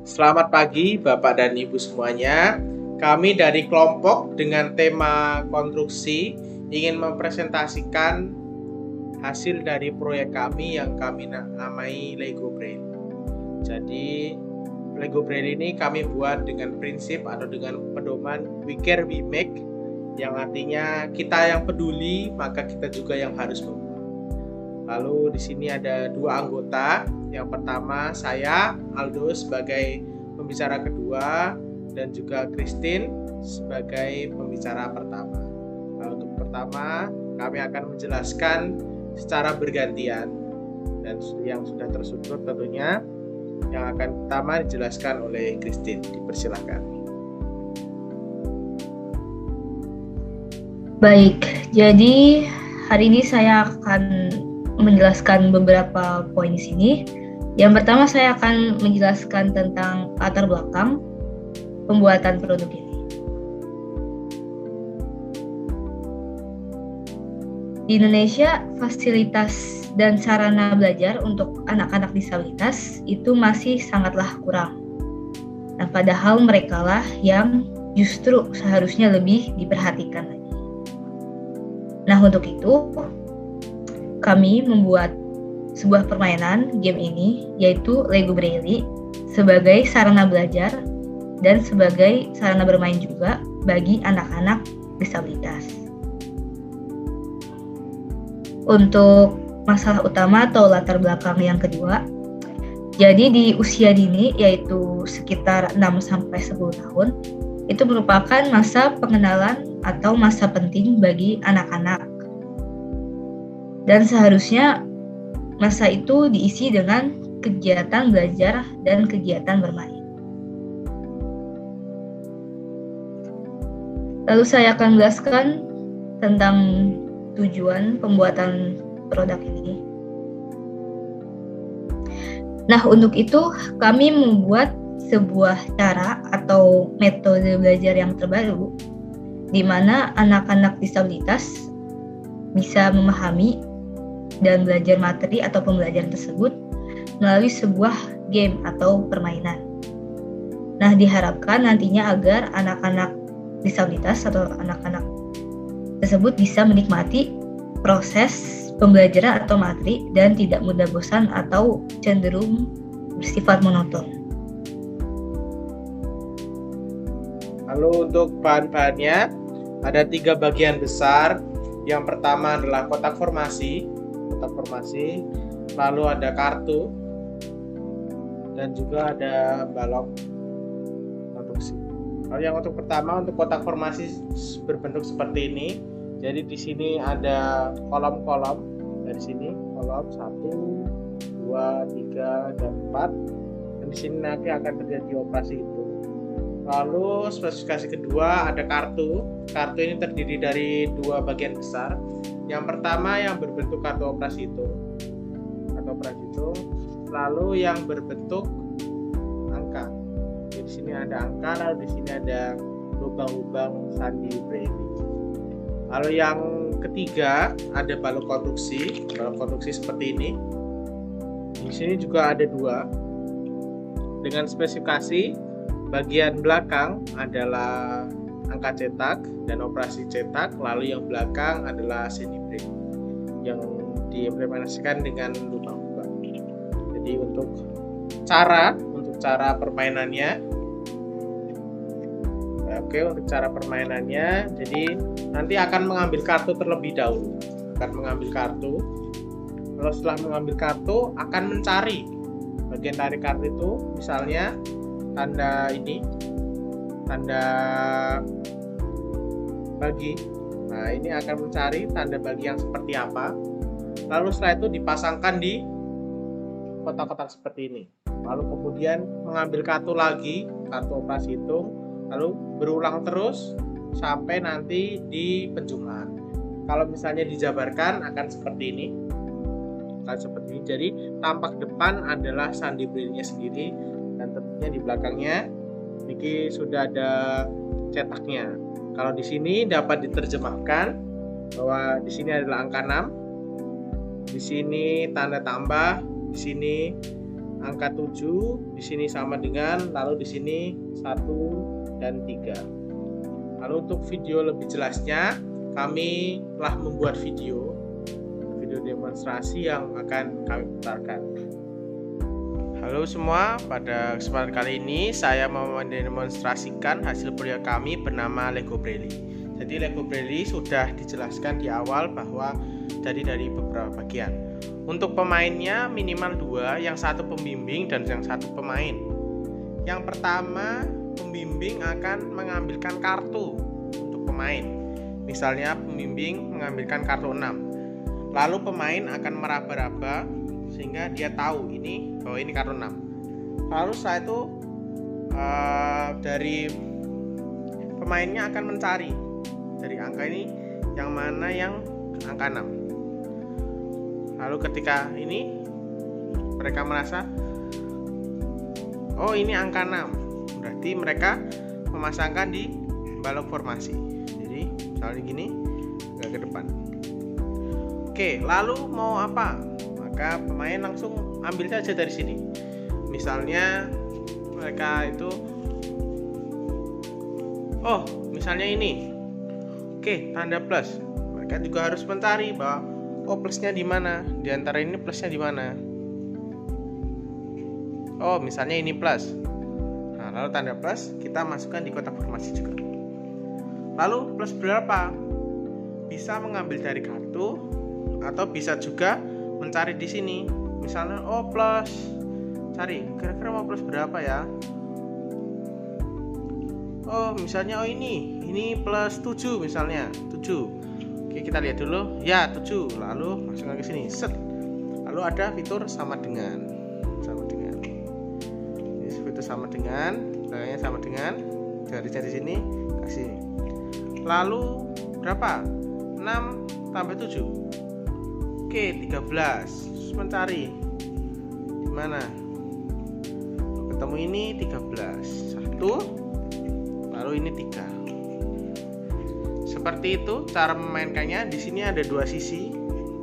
Selamat pagi Bapak dan Ibu semuanya. Kami dari kelompok dengan tema konstruksi ingin mempresentasikan hasil dari proyek kami yang kami namai Lego Braille. Jadi Lego Braille ini kami buat dengan prinsip atau dengan pedoman We Care We Make, yang artinya kita yang peduli maka kita juga yang harus membuat. Lalu di sini ada dua anggota. Yang pertama saya Aldo sebagai pembicara kedua dan juga Christine sebagai pembicara pertama. Nah, untuk pertama kami akan menjelaskan secara bergantian dan yang sudah tersusun tentunya yang akan pertama dijelaskan oleh Christine. Dipersilakan. Baik, jadi hari ini saya akan menjelaskan beberapa poin di sini. Yang pertama saya akan menjelaskan tentang latar belakang pembuatan produk ini. Di Indonesia, fasilitas dan sarana belajar untuk anak-anak disabilitas itu masih sangatlah kurang. Nah, padahal mereka lah yang justru seharusnya lebih diperhatikan lagi. Nah, untuk itu kami membuat sebuah permainan game ini, yaitu Lego Braille, sebagai sarana belajar dan sebagai sarana bermain juga bagi anak-anak disabilitas. Untuk masalah utama atau latar belakang yang kedua, jadi di usia dini, yaitu sekitar 6-10 tahun, itu merupakan masa pengenalan atau masa penting bagi anak-anak. Dan seharusnya masa itu diisi dengan kegiatan belajar dan kegiatan bermain. Lalu saya akan menjelaskan tentang tujuan pembuatan produk ini. Nah, untuk itu kami membuat sebuah cara atau metode belajar yang terbaru di mana anak-anak disabilitas bisa memahami dan belajar materi atau pembelajaran tersebut melalui sebuah game atau permainan. Nah, diharapkan nantinya agar anak-anak disabilitas atau anak-anak tersebut bisa menikmati proses pembelajaran atau materi dan tidak mudah bosan atau cenderung bersifat monoton. Lalu untuk bahan-bahannya ada 3 bagian besar. Yang pertama adalah kotak formasi, lalu ada kartu, dan juga ada balok konstruksi. Lalu yang untuk pertama, untuk kotak formasi berbentuk seperti ini. Jadi di sini ada kolom-kolom. Dari sini kolom 1, 2, 3, dan 4. Dan di sini nanti akan terjadi operasi itu. Lalu spesifikasi kedua ada kartu. Kartu ini terdiri dari 2 bagian besar. Yang pertama yang berbentuk kartu operasi itu. Lalu yang berbentuk angka. Jadi di sini ada angka, lalu di sini ada lubang-lubang sandi Braille. Lalu yang ketiga ada balok konstruksi seperti ini. Di sini juga ada 2 dengan spesifikasi. Bagian belakang adalah angka cetak dan operasi cetak, lalu yang belakang adalah sandi Braille yang diimplementasikan dengan lubang-lubang. Jadi untuk cara permainannya, untuk cara permainannya, jadi nanti akan mengambil kartu terlebih dahulu. Lalu setelah mengambil kartu akan mencari bagian dari kartu itu, misalnya tanda bagi. Nah, ini akan mencari tanda bagi yang seperti apa. Lalu setelah itu dipasangkan di kotak-kotak seperti ini. Lalu kemudian mengambil kartu operasi hitung, lalu berulang terus sampai nanti di penjumlahan. Kalau misalnya dijabarkan akan seperti ini. Jadi tampak depan adalah sandi Braille-nya sendiri, dan tentunya di belakangnya ini sudah ada cetaknya. Kalau di sini dapat diterjemahkan bahwa di sini adalah angka 6, di sini tanda tambah, di sini angka 7, di sini sama dengan, lalu di sini 1 dan 3. Lalu untuk video lebih jelasnya, kami telah membuat video demonstrasi yang akan kami putarkan. Halo semua, pada kesempatan kali ini saya mau mendemonstrasikan hasil proyek kami bernama Lego Braille. Jadi Lego Braille sudah dijelaskan di awal bahwa dari beberapa bagian. Untuk pemainnya minimal 2, yang satu pembimbing dan yang satu pemain. Yang pertama, pembimbing akan mengambilkan kartu untuk pemain. Misalnya pembimbing mengambilkan kartu 6. Lalu pemain akan meraba-raba sehingga dia tahu bahwa ini kartu 6. Lalu setelah itu dari pemainnya akan mencari dari angka ini yang mana yang angka 6. Lalu ketika ini mereka merasa oh ini angka 6, berarti mereka memasangkan di balok formasi. Jadi misalnya gini, agak ke depan. Oke, lalu mau apa? Maka pemain langsung ambil saja dari sini. Misalnya mereka itu misalnya ini. Oke, tanda plus. Mereka juga harus mencari bahwa plusnya di mana? Di antara ini plusnya di mana? Misalnya ini plus. Nah, lalu tanda plus kita masukkan di kotak formasi juga. Lalu plus berapa? Bisa mengambil dari kartu atau bisa juga mencari di sini. Misalnya plus, cari kira-kira mau plus berapa ya? Misalnya ini plus 7 misalnya, 7. Oke, kita lihat dulu. Ya, 7. Lalu masukkan ke sini. Set. Lalu ada fitur sama dengan. Ini fitur sama dengan, belakangnya sama dengan, garisnya di sini kasih. Lalu berapa? 6 tambah 7. Oke, 13. Terus mencari di mana? Ketemu ini 13. 1. Lalu ini 3. Seperti itu cara memainkannya. Di sini ada 2 sisi.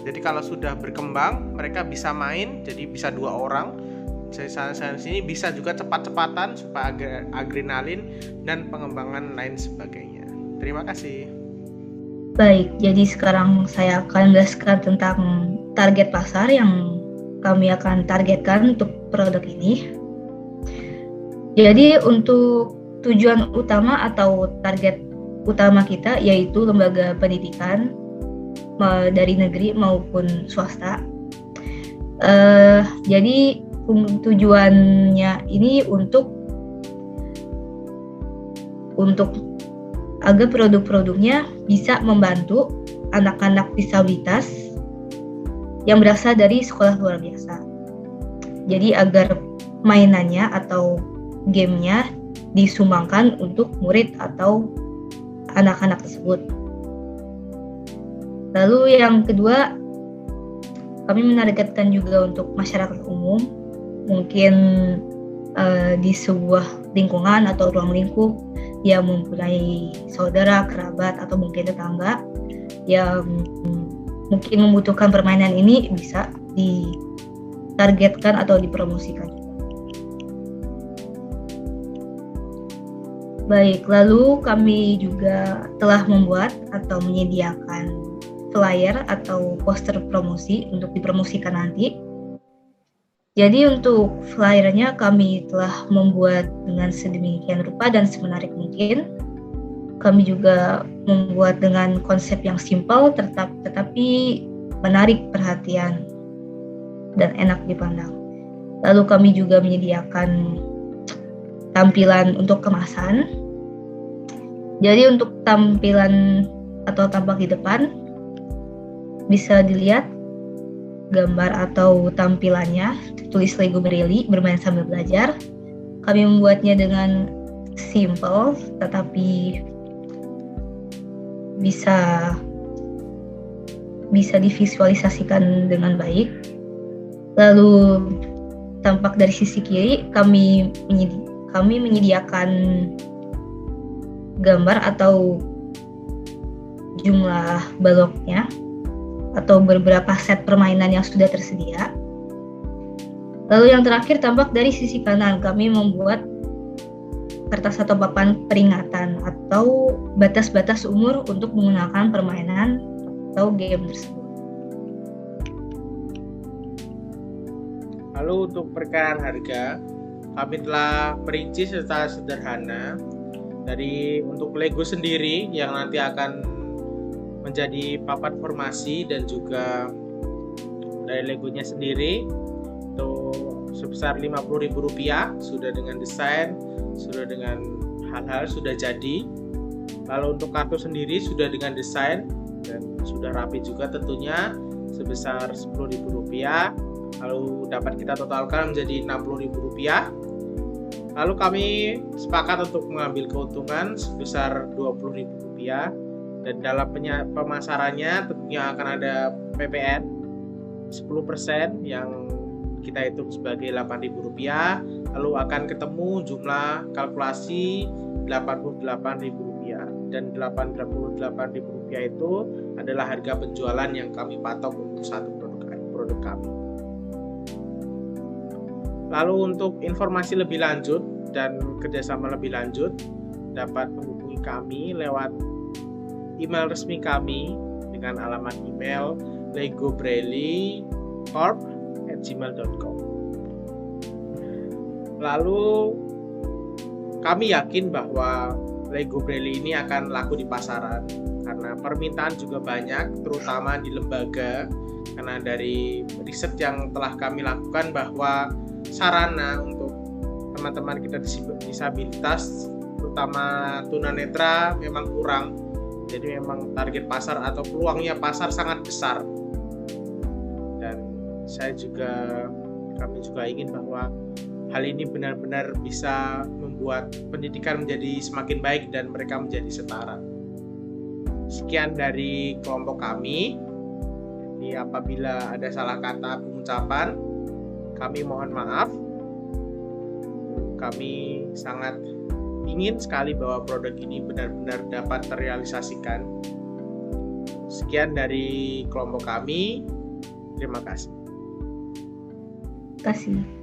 Jadi kalau sudah berkembang, mereka bisa main. Jadi bisa 2 orang. Di sini bisa juga cepat-cepatan supaya adrenalin dan pengembangan lain sebagainya. Terima kasih. Baik, jadi sekarang saya akan jelaskan tentang target pasar yang kami akan targetkan untuk produk ini. Jadi untuk tujuan utama atau target utama kita yaitu lembaga pendidikan dari negeri maupun swasta. Jadi tujuannya ini untuk agar produk-produknya bisa membantu anak-anak disabilitas yang berasal dari sekolah luar biasa. Jadi agar mainannya atau gamenya disumbangkan untuk murid atau anak-anak tersebut. Lalu yang kedua, kami menargetkan juga untuk masyarakat umum, mungkin di sebuah lingkungan atau ruang lingkup yang mempunyai saudara, kerabat, atau mungkin tetangga yang mungkin membutuhkan permainan ini bisa ditargetkan atau dipromosikan. Baik, lalu kami juga telah membuat atau menyediakan flyer atau poster promosi untuk dipromosikan nanti. Jadi untuk flyernya kami telah membuat dengan sedemikian rupa dan semenarik mungkin. Kami juga membuat dengan konsep yang simpel tetapi menarik perhatian dan enak dipandang. Lalu kami juga menyediakan tampilan untuk kemasan. Jadi untuk tampilan atau tampak di depan bisa dilihat gambar atau tampilannya, tulis Lego Braille bermain sambil belajar. Kami membuatnya dengan simple tetapi bisa divisualisasikan dengan baik. Lalu tampak dari sisi kiri kami menyediakan gambar atau jumlah baloknya atau beberapa set permainan yang sudah tersedia. Lalu yang terakhir, tampak dari sisi kanan, kami membuat kertas atau papan peringatan atau batas-batas umur untuk menggunakan permainan atau game tersebut. Lalu untuk perkiraan harga, kami telah merinci secara sederhana untuk Lego sendiri yang nanti akan menjadi papan formasi dan juga dari Legonya sendiri itu sebesar Rp50.000 sudah dengan desain, sudah dengan hal-hal sudah jadi. Lalu untuk kartu sendiri sudah dengan desain dan sudah rapi juga tentunya sebesar Rp10.000. Lalu dapat kita totalkan menjadi Rp60.000. Lalu kami sepakat untuk mengambil keuntungan sebesar Rp20.000 dan dalam pemasarannya tentunya akan ada PPN 10% yang kita hitung sebagai Rp8.000. Lalu akan ketemu jumlah kalkulasi Rp88.000 dan Rp88.000 itu adalah harga penjualan yang kami patok untuk satu produk kami. Lalu untuk informasi lebih lanjut dan kerjasama lebih lanjut dapat menghubungi kami lewat email resmi kami dengan alamat email legobraille@gmail.com. Lalu kami yakin bahwa Lego Braille ini akan laku di pasaran karena permintaan juga banyak, terutama di lembaga, karena dari riset yang telah kami lakukan bahwa sarana untuk teman-teman kita disabilitas terutama tunanetra memang kurang, jadi memang target pasar atau peluangnya pasar sangat besar. Dan kami juga ingin bahwa hal ini benar-benar bisa membuat pendidikan menjadi semakin baik dan mereka menjadi setara. Sekian dari kelompok kami. Jadi apabila ada salah kata pengucapan, kami mohon maaf. Kami sangat ingin sekali bahwa produk ini benar-benar dapat terrealisasikan. Sekian dari kelompok kami. Terima kasih. Terima kasih.